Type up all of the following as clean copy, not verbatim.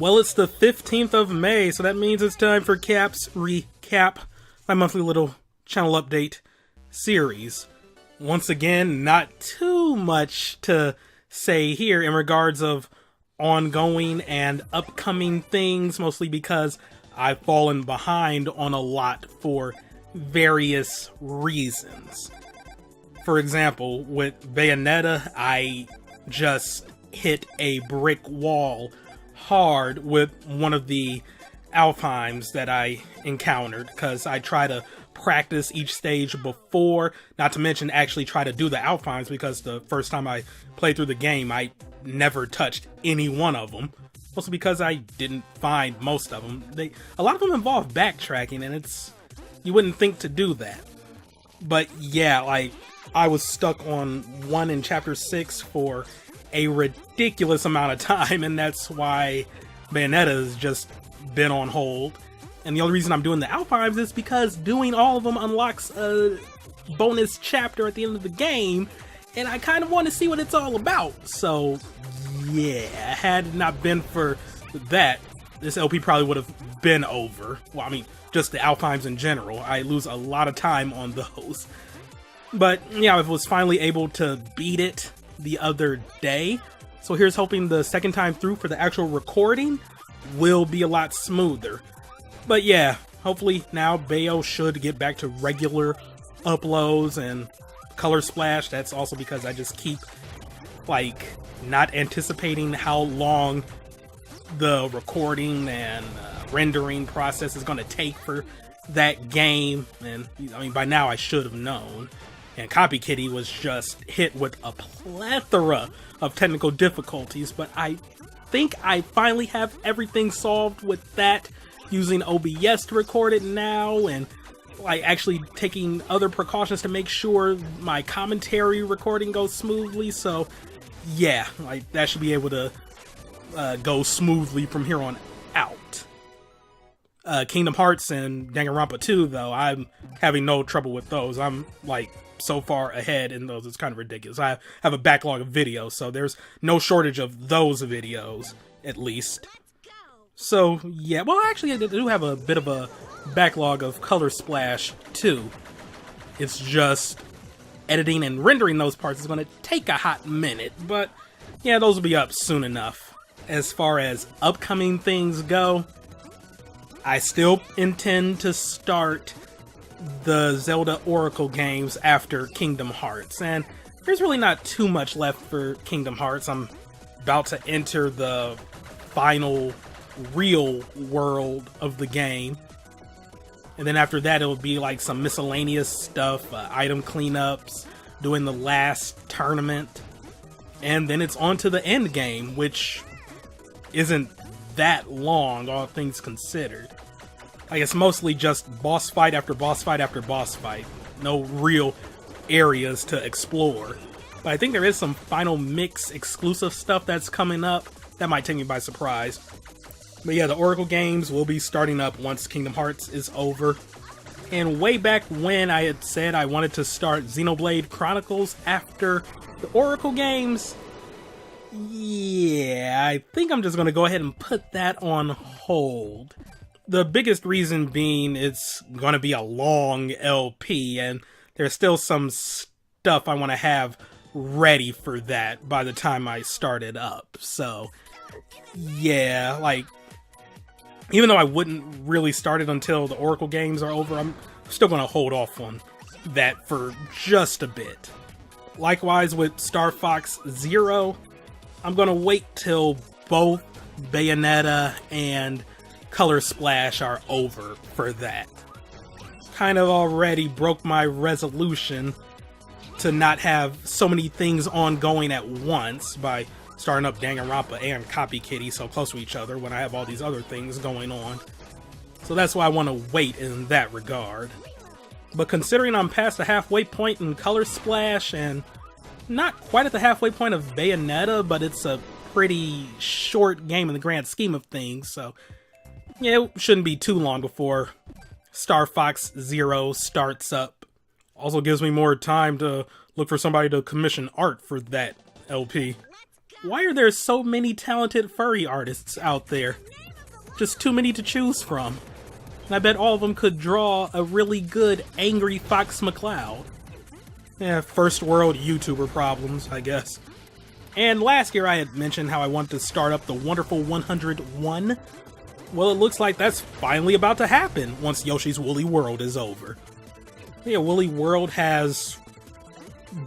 Well, it's the 15th of May, so that means it's time for Cap's Recap, my monthly little channel update series. Once again, not too much to say here in regards of ongoing and upcoming things, mostly because I've fallen behind on a lot for various reasons. For example, with Bayonetta, I just hit a brick wall hard with one of the Alfheims that I encountered, because I try to practice each stage before, not to mention actually try to do the Alfheims, because the first time I played through the game I never touched any one of them, mostly because I didn't find most of them. A lot of them involve backtracking, and you wouldn't think to do that. But yeah, like, I was stuck on one in chapter 6 for a ridiculous amount of time, and that's why Bayonetta has just been on hold. And the only reason I'm doing the Alfheims is because doing all of them unlocks a bonus chapter at the end of the game, and I kind of want to see what it's all about. So yeah, had it not been for that, this LP probably would have been over. Well, I mean, just the Alfheims in general. I lose a lot of time on those. But yeah, I was finally able to beat it the other day, so here's hoping the second time through for the actual recording will be a lot smoother. But yeah, hopefully now Bayo should get back to regular uploads and Color Splash. That's also because I just keep like not anticipating how long the recording and rendering process is going to take for that game, and I mean by now I should have known. And Copy Kitty was just hit with a plethora of technical difficulties, but I think I finally have everything solved with that, using OBS to record it now, and like actually taking other precautions to make sure my commentary recording goes smoothly. So yeah, like that should be able to go smoothly from here on out. Kingdom Hearts and Danganronpa 2, though, I'm having no trouble with those. I'm like so far ahead in those, it's kind of ridiculous. I have a backlog of videos, so there's no shortage of those videos, at least. So yeah, well actually I do have a bit of a backlog of Color Splash too. It's just editing and rendering those parts is going to take a hot minute, but yeah, those will be up soon enough. As far as upcoming things go, I still intend to start the Zelda Oracle games after Kingdom Hearts, and there's really not too much left for Kingdom Hearts. I'm about to enter the final real world of the game, and then after that it'll be like some miscellaneous stuff, item cleanups, doing the last tournament, and then it's on to the end game, which isn't that long, all things considered. Like, it's mostly just boss fight after boss fight after boss fight. No real areas to explore. But I think there is some Final Mix exclusive stuff that's coming up. That might take me by surprise. But yeah, the Oracle games will be starting up once Kingdom Hearts is over. And way back when I had said I wanted to start Xenoblade Chronicles after the Oracle games, yeah, I think I'm just going to go ahead and put that on hold. The biggest reason being it's going to be a long LP, and there's still some stuff I want to have ready for that by the time I start it up. So yeah, like, even though I wouldn't really start it until the Oracle games are over, I'm still going to hold off on that for just a bit. Likewise with Star Fox Zero, I'm going to wait till both Bayonetta and Color Splash are over for that. Kind of already broke my resolution to not have so many things ongoing at once by starting up Danganronpa and Copy Kitty so close to each other when I have all these other things going on. So that's why I want to wait in that regard. But considering I'm past the halfway point in Color Splash and not quite at the halfway point of Bayonetta, but it's a pretty short game in the grand scheme of things, so yeah, it shouldn't be too long before Star Fox Zero starts up. Also gives me more time to look for somebody to commission art for that LP. Why are there so many talented furry artists out there? Just too many to choose from. And I bet all of them could draw a really good angry Fox McCloud. Yeah, first world YouTuber problems, I guess. And last year I had mentioned how I wanted to start up the Wonderful 101. Well, it looks like that's finally about to happen once Yoshi's Woolly World is over. Yeah, Woolly World has,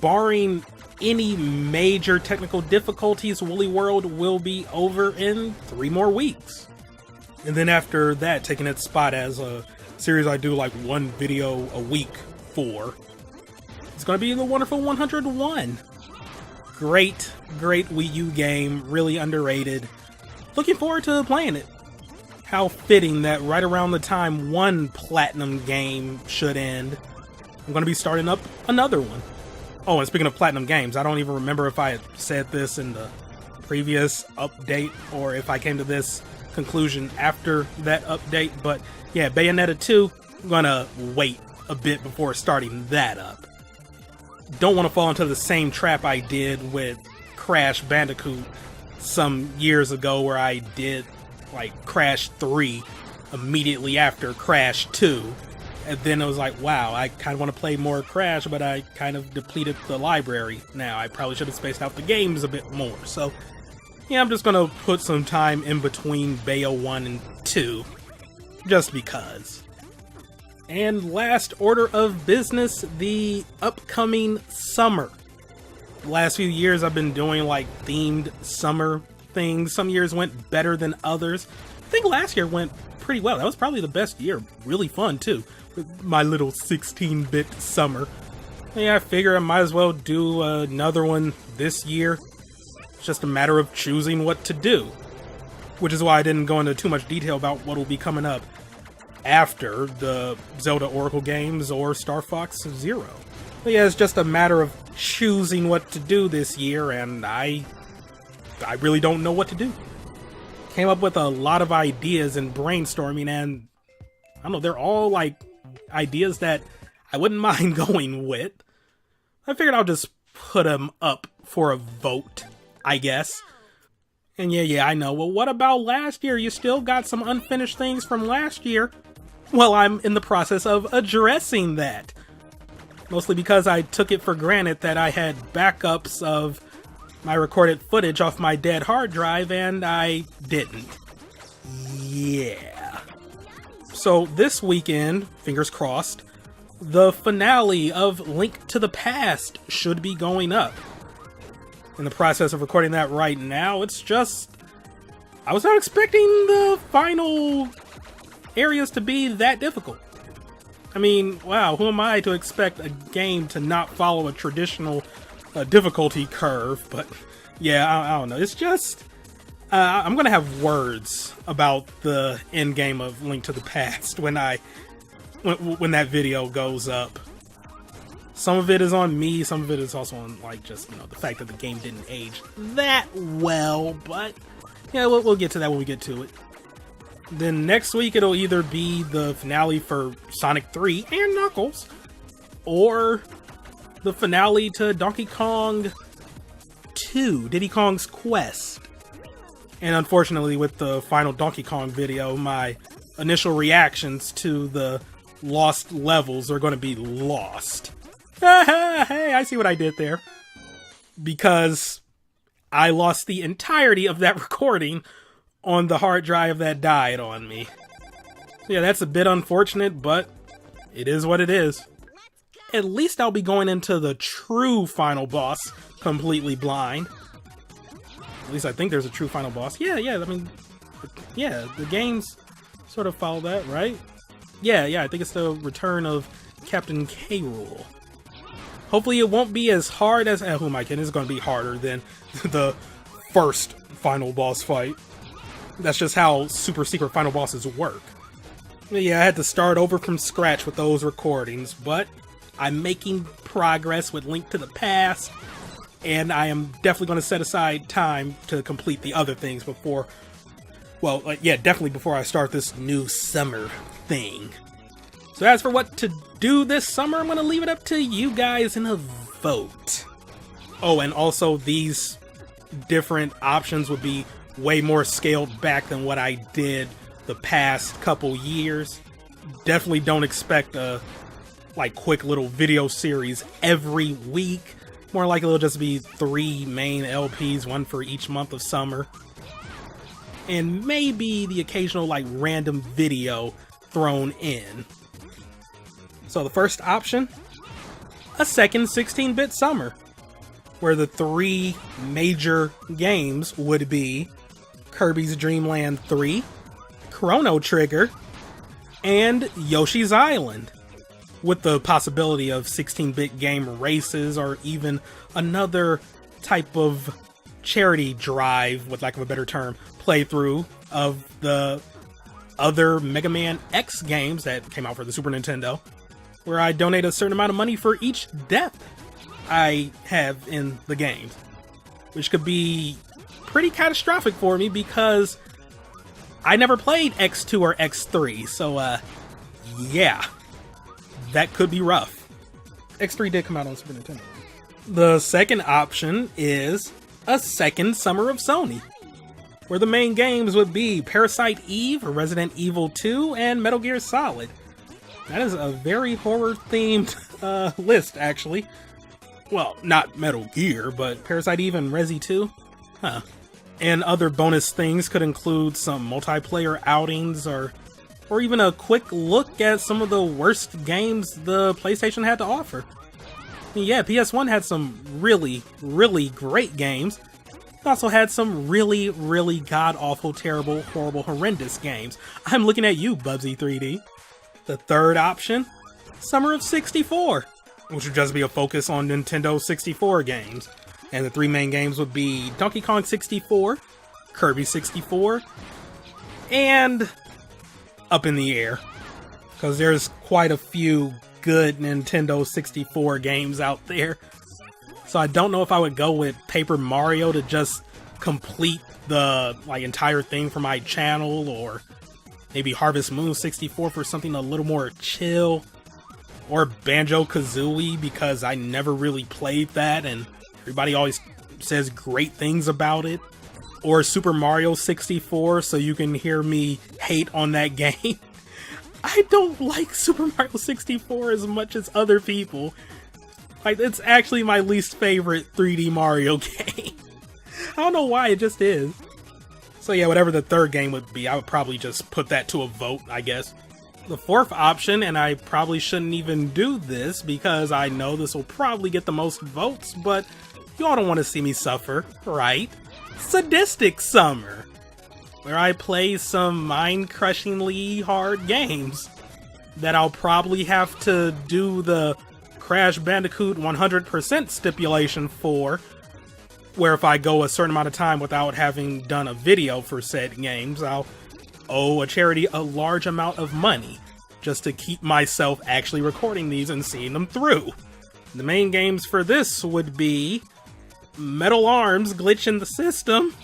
barring any major technical difficulties, Woolly World will be over in 3 more weeks. And then after that, taking its spot as a series I do like 1 video a week for, it's going to be the Wonderful 101. Great Wii U game, really underrated. Looking forward to playing it. How fitting that right around the time one Platinum game should end, I'm going to be starting up another one. Oh, and speaking of Platinum games, I don't even remember if I had said this in the previous update or if I came to this conclusion after that update, but yeah, Bayonetta 2, I'm going to wait a bit before starting that up. Don't want to fall into the same trap I did with Crash Bandicoot some years ago where I did like Crash 3 immediately after Crash 2. And then it was like, wow, I kind of want to play more Crash, but I kind of depleted the library now. I probably should have spaced out the games a bit more. So, yeah, I'm just going to put some time in between Bayo 1 and 2. Just because. And last order of business, the upcoming summer. The last few years I've been doing like themed summer things. Some years went better than others. I think last year went pretty well. That was probably the best year. Really fun too. With my little 16-bit summer. Yeah, I figure I might as well do another one this year. It's just a matter of choosing what to do. Which is why I didn't go into too much detail about what will be coming up after the Zelda Oracle games or Star Fox Zero. But yeah, it's just a matter of choosing what to do this year, and I really don't know what to do. Came up with a lot of ideas and brainstorming, and I don't know, they're all like ideas that I wouldn't mind going with. I figured I'll just put them up for a vote, I guess. And yeah, I know. Well, what about last year? You still got some unfinished things from last year. Well, I'm in the process of addressing that. Mostly because I took it for granted that I had backups of my recorded footage off my dead hard drive, and I didn't. Yeah. So this weekend, fingers crossed, the finale of Link to the Past should be going up. In the process of recording that right now, it's just, I was not expecting the final areas to be that difficult. I mean, wow, who am I to expect a game to not follow a traditional difficulty curve? But yeah, I don't know. It's just, I'm gonna have words about the end game of Link to the Past when that video goes up. Some of it is on me, some of it is also on, like, just, you know, the fact that the game didn't age that well, but yeah, we'll get to that when we get to it. Then next week it'll either be the finale for Sonic 3 and Knuckles, or the finale to Donkey Kong 2, Diddy Kong's Quest. And unfortunately, with the final Donkey Kong video, my initial reactions to the lost levels are going to be lost. Hey, I see what I did there. Because I lost the entirety of that recording on the hard drive that died on me. Yeah, that's a bit unfortunate, but it is what it is. At least I'll be going into the true final boss completely blind. At least I think there's a true final boss. Yeah, I mean, yeah, the games sort of follow that, right? Yeah, I think it's the return of Captain K. Rool. Hopefully it won't be as hard as, who am I kidding? It's going to be harder than the first final boss fight. That's just how super secret final bosses work. Yeah, I had to start over from scratch with those recordings, but I'm making progress with Link to the Past, and I am definitely going to set aside time to complete the other things before, well, yeah, definitely before I start this new summer thing. So as for what to do this summer, I'm going to leave it up to you guys in a vote. Oh, and also these different options would be way more scaled back than what I did the past couple years. Definitely don't expect a quick little video series every week. More likely it'll just be 3 main LPs, one for each month of summer. And maybe the occasional random video thrown in. So the first option, a second 16-bit summer, where the 3 major games would be Kirby's Dream Land 3, Chrono Trigger, and Yoshi's Island, with the possibility of 16-bit game races or even another type of charity drive, with lack of a better term, playthrough of the other Mega Man X games that came out for the Super Nintendo, where I donate a certain amount of money for each death I have in the games, which could be pretty catastrophic for me because I never played X2 or X3, so yeah, that could be rough. X3 did come out on Super Nintendo. The second option is a second Summer of Sony, where the main games would be Parasite Eve, Resident Evil 2, and Metal Gear Solid. That is a very horror-themed list, actually. Well, not Metal Gear, but Parasite Eve and Resi 2? Huh. And other bonus things could include some multiplayer outings or even a quick look at some of the worst games the PlayStation had to offer. I mean, yeah, PS1 had some really, really great games. It also had some really, really god-awful, terrible, horrible, horrendous games. I'm looking at you, Bubsy3D. The third option, Summer of 64, which would just be a focus on Nintendo 64 games. And the 3 main games would be Donkey Kong 64, Kirby 64, and Up in the Air. Because there's quite a few good Nintendo 64 games out there. So I don't know if I would go with Paper Mario to just complete the entire thing for my channel, or maybe Harvest Moon 64 for something a little more chill, or Banjo-Kazooie because I never really played that and everybody always says great things about it, or Super Mario 64 so you can hear me hate on that game. I don't like Super Mario 64 as much as other people. It's actually my least favorite 3D Mario game. I don't know why, it just is. So yeah, whatever the third game would be, I would probably just put that to a vote, I guess. The fourth option, and I probably shouldn't even do this because I know this will probably get the most votes, but you all don't want to see me suffer, right? Sadistic Summer, where I play some mind-crushingly hard games that I'll probably have to do the Crash Bandicoot 100% stipulation for, where if I go a certain amount of time without having done a video for said games, I'll owe a charity a large amount of money just to keep myself actually recording these and seeing them through. The main games for this would be Metal Arms Glitch in the System,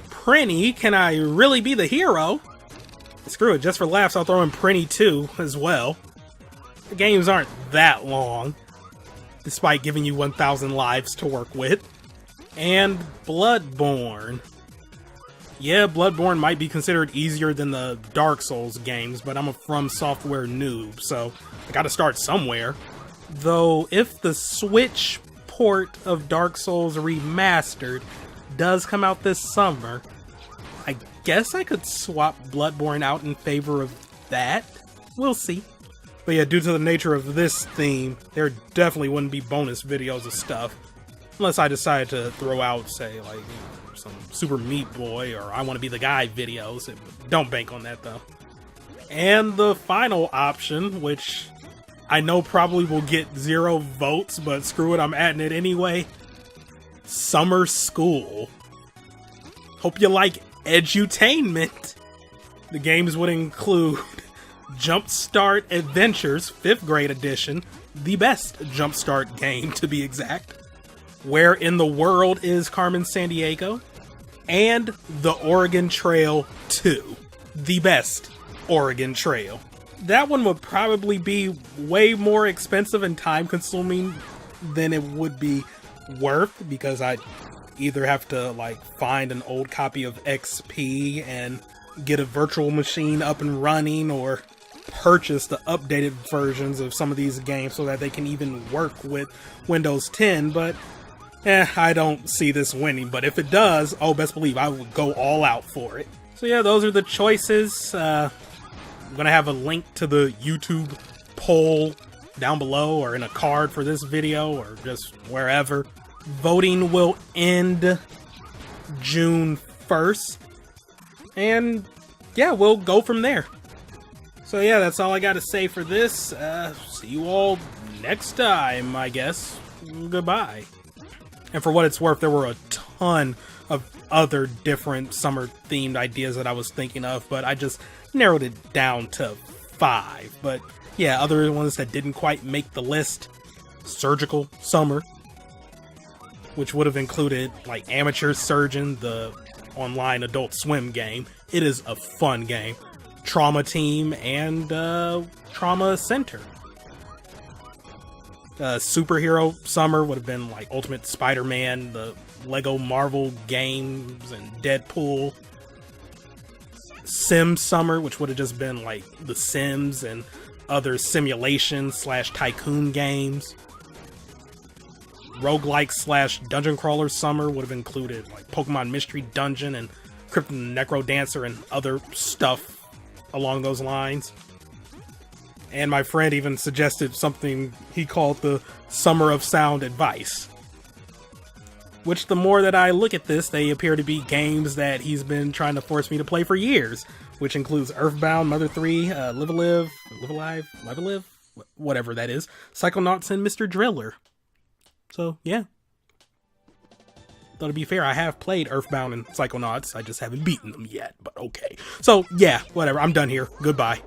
Prinny Can I Really Be the Hero? Screw it, just for laughs I'll throw in Prinny 2 as well. The games aren't that long, despite giving you 1,000 lives to work with. And Bloodborne. Yeah, Bloodborne might be considered easier than the Dark Souls games, but I'm a From Software noob, so I gotta start somewhere. Though, if the Switch port of Dark Souls Remastered does come out this summer, I guess I could swap Bloodborne out in favor of that. We'll see. But yeah, due to the nature of this theme, there definitely wouldn't be bonus videos of stuff. Unless I decide to throw out, say, some Super Meat Boy or I Want to Be the Guy videos. Don't bank on that, though. And the final option, which I know probably will get 0 votes, but screw it, I'm adding it anyway. Summer School. Hope you like edutainment. The games would include Jumpstart Adventures 5th grade edition, the best Jumpstart game to be exact. Where in the World is Carmen Sandiego? And The Oregon Trail 2, the best Oregon Trail. That one would probably be way more expensive and time consuming than it would be worth, because I either have to like find an old copy of XP and get a virtual machine up and running, or purchase the updated versions of some of these games so that they can even work with Windows 10, but I don't see this winning. But if it does, oh, best believe I would go all out for it. So yeah, those are the choices. I'm gonna have a link to the YouTube poll down below or in a card for this video or just wherever. Voting will end June 1st. And yeah, we'll go from there. So yeah, that's all I got to say for this. See you all next time, I guess. Goodbye. And for what it's worth, there were a ton of other different summer-themed ideas that I was thinking of, but I just narrowed it down to 5. But yeah, other ones that didn't quite make the list. Surgical Summer, which would have included like Amateur Surgeon, the online Adult Swim game. It is a fun game. Trauma Team and Trauma Center. Superhero Summer would have been like Ultimate Spider-Man, the Lego Marvel games, and Deadpool. Sim Summer, which would have just been like The Sims and other simulation/tycoon games. Roguelike/dungeon crawler Summer would have included like Pokemon Mystery Dungeon and Crypt of the Necrodancer and other stuff along those lines. And my friend even suggested something he called the Summer of Sound Advice. Which, the more that I look at this, they appear to be games that he's been trying to force me to play for years. Which includes Earthbound, Mother 3, Live Alive, whatever that is, Psychonauts, and Mr. Driller. So, yeah. Though to be fair, I have played Earthbound and Psychonauts, I just haven't beaten them yet, but okay. So, yeah, whatever, I'm done here. Goodbye.